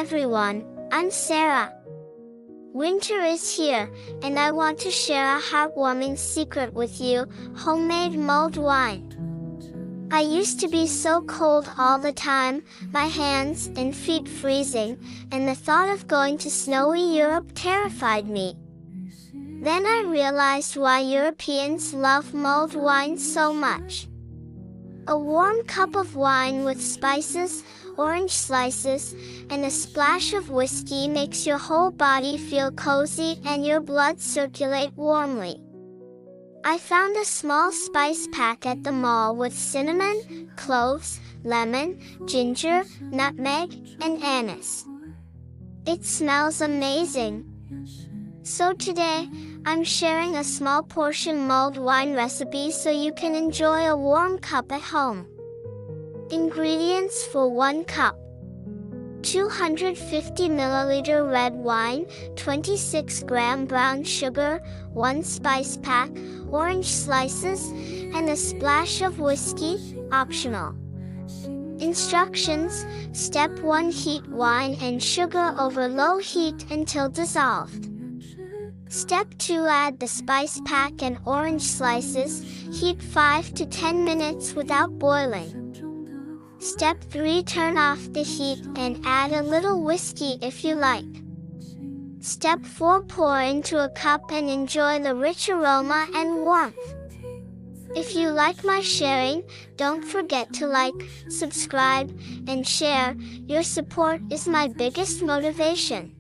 everyone, I'm Sarah. Winter is here, and I want to share a heartwarming secret with you: homemade mulled wine. I used to be so cold all the time, my hands and feet freezing, and the thought of going to snowy Europe terrified me. Then I realized why Europeans love mulled wine so much. A warm cup of wine with spices, orange slices, and a splash of whiskey makes your whole body feel cozy and your blood circulate warmly. I found a small spice pack at the mall with cinnamon, cloves, lemon, ginger, nutmeg, and anise. It smells amazing. So today, I'm sharing a small portion mulled wine recipe so you can enjoy a warm cup at home. Ingredients for 1 cup: 250 ml red wine, 26 gram brown sugar, 1 spice pack, orange slices, and a splash of whiskey, optional. Instructions: Step 1: heat wine and sugar over low heat until dissolved. Step 2: add the spice pack and orange slices, heat 5 to 10 minutes without boiling. Step 3: turn off the heat and add a little whiskey if you like. Step 4: pour into a cup and enjoy the rich aroma and warmth. If you like my sharing, don't forget to like, subscribe, and share. Your support is my biggest motivation.